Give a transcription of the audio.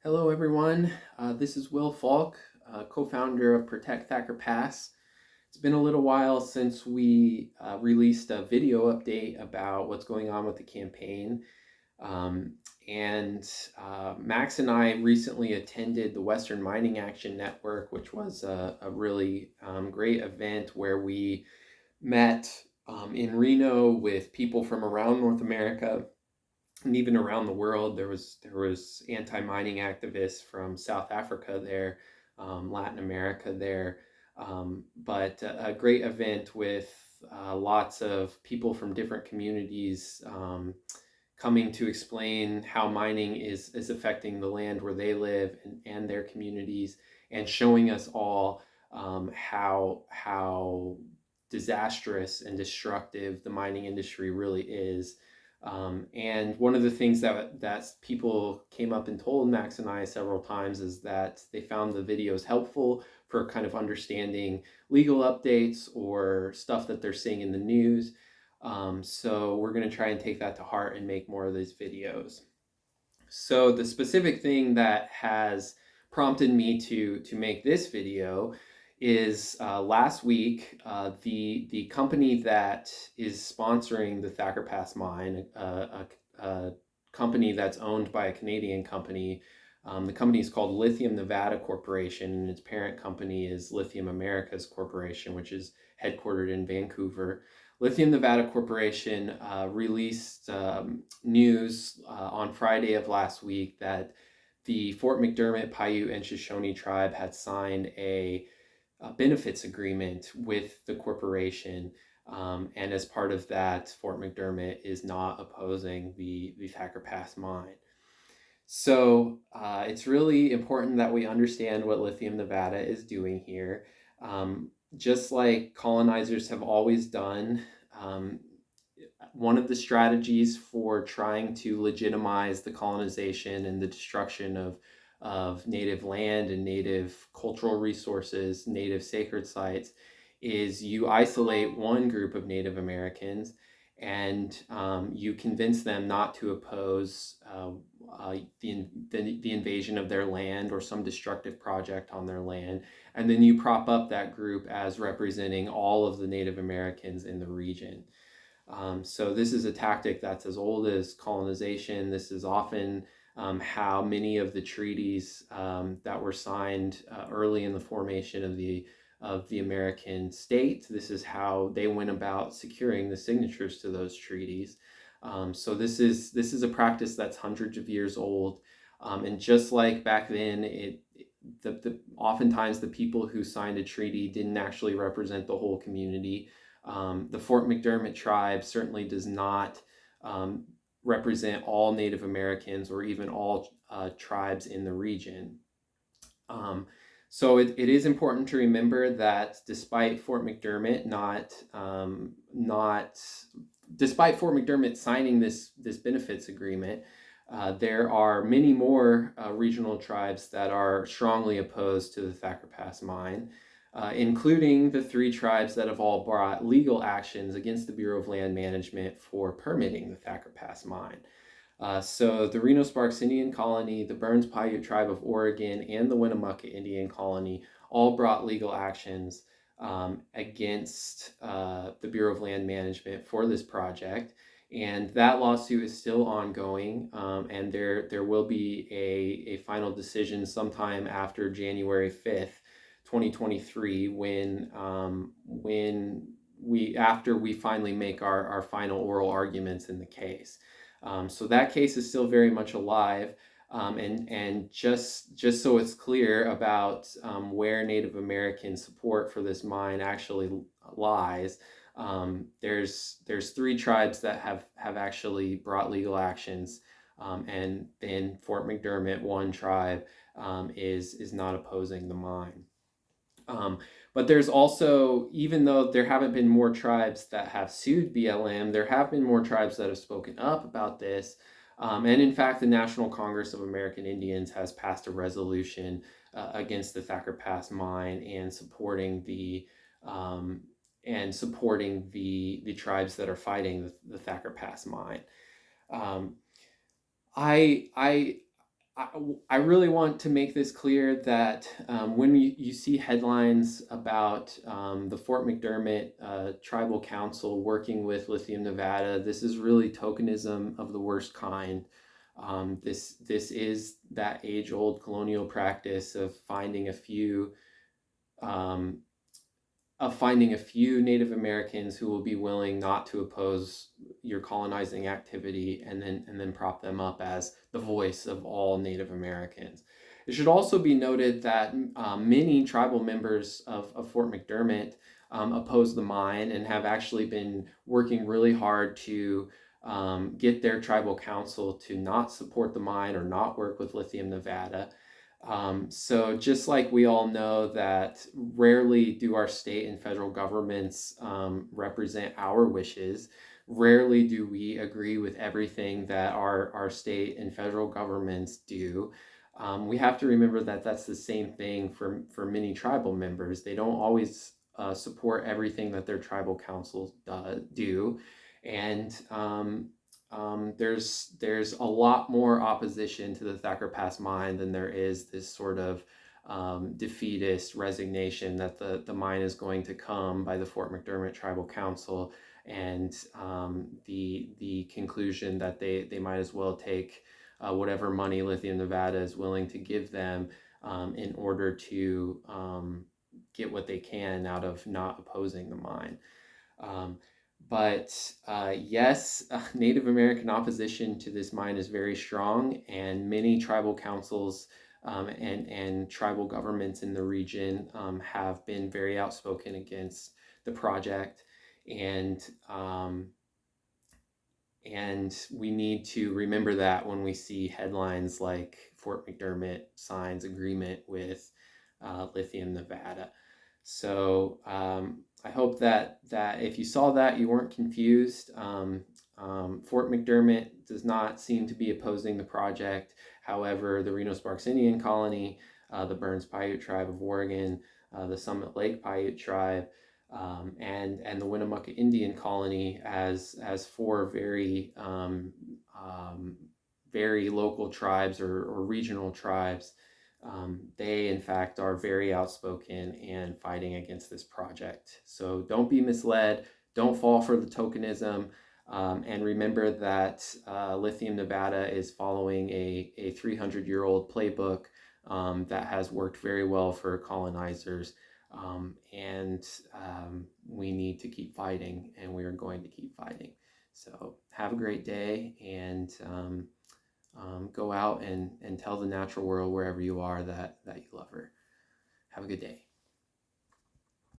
Hello, everyone. This is Will Falk, co-founder of Protect Thacker Pass. It's been a little while since we released a video update about what's going on with the campaign. Um, and Max and I recently attended the Western Mining Action Network, which was a really great event where we met in Reno with people from around North America and even around the world. There was anti-mining activists from South Africa there, Latin America there, but a great event with lots of people from different communities coming to explain how mining is affecting the land where they live and their communities, and showing us all how disastrous and destructive the mining industry really is. And one of the things that people came up and told Max and I several times is that they found the videos helpful for kind of understanding legal updates or stuff that they're seeing in the news. So we're going to try and take that to heart and make more of these videos. So the specific thing that has prompted me to make this video is last week, the company that is sponsoring the Thacker Pass Mine, a company that's owned by a Canadian company. The company is called Lithium Nevada Corporation, and its parent company is Lithium Americas Corporation, which is headquartered in Vancouver. Lithium Nevada Corporation released news on Friday of last week that the Fort McDermitt, Paiute, and Shoshone tribe had signed a benefits agreement with the corporation. And as part of that, Fort McDermitt is not opposing the Thacker Pass mine. So it's really important that we understand what Lithium Nevada is doing here. Just like colonizers have always done, one of the strategies for trying to legitimize the colonization and the destruction of native land and native cultural resources, native sacred sites, is you isolate one group of Native Americans and you convince them not to oppose the invasion of their land or some destructive project on their land. And then you prop up that group as representing all of the Native Americans in the region. So this is a tactic that's as old as colonization. This is often how many of the treaties that were signed early in the formation of the American state. This is how they went about securing the signatures to those treaties. So this is a practice that's hundreds of years old, and just like back then, oftentimes the people who signed a treaty didn't actually represent the whole community. The Fort McDermitt tribe certainly does not represent all Native Americans or even all tribes in the region. So it is important to remember that despite Fort McDermitt despite Fort McDermitt signing this benefits agreement, there are many more regional tribes that are strongly opposed to the Thacker Pass mine, including the three tribes that have all brought legal actions against the Bureau of Land Management for permitting the Thacker Pass mine. So the Reno Sparks Indian Colony, the Burns Paiute Tribe of Oregon, and the Winnemucca Indian Colony all brought legal actions against the Bureau of Land Management for this project. And that lawsuit is still ongoing, and there will be a final decision sometime after January 5th, 2023, after we finally make our final oral arguments in the case. So that case is still very much alive, and just so it's clear about where Native American support for this mine actually lies, there's three tribes that have actually brought legal actions, and then Fort McDermitt, one tribe, is not opposing the mine. But there's also, even though there haven't been more tribes that have sued BLM, there have been more tribes that have spoken up about this. And in fact, the National Congress of American Indians has passed a resolution against the Thacker Pass mine and supporting the tribes that are fighting the Thacker Pass mine. I I, I really want to make this clear that when you see headlines about the Fort McDermitt Tribal Council working with Lithium Nevada, this is really tokenism of the worst kind. This is that age-old colonial practice um, of finding a few Native Americans who will be willing not to oppose your colonizing activity, and then prop them up as the voice of all Native Americans. It should also be noted that many tribal members of Fort McDermitt oppose the mine and have actually been working really hard to get their tribal council to not support the mine or not work with Lithium Nevada. So just like we all know that rarely do our state and federal governments represent our wishes, rarely do we agree with everything that our state and federal governments do. We have to remember that that's the same thing for many tribal members. They don't always support everything that their tribal councils do. And there's a lot more opposition to the Thacker Pass mine than there is this sort of defeatist resignation that the mine is going to come by the Fort McDermitt Tribal Council, and the conclusion that they might as well take whatever money Lithium Nevada is willing to give them in order to get what they can out of not opposing the mine. Um, but yes, Native American opposition to this mine is very strong, and many tribal councils and tribal governments in the region have been very outspoken against the project. And and we need to remember that when we see headlines like Fort McDermitt signs agreement with Lithium Nevada. So I hope that if you saw that, you weren't confused. Fort McDermitt does not seem to be opposing the project. However, the Reno Sparks Indian Colony, the Burns Paiute Tribe of Oregon, the Summit Lake Paiute Tribe, and the Winnemucca Indian Colony as four very local tribes or regional tribes. They, in fact, are very outspoken and fighting against this project. So don't be misled. Don't fall for the tokenism. And remember that Lithium Nevada is following a 300-year-old playbook that has worked very well for colonizers. And we need to keep fighting, and we are going to keep fighting. So have a great day, and go out and tell the natural world wherever you are that you love her. Have a good day.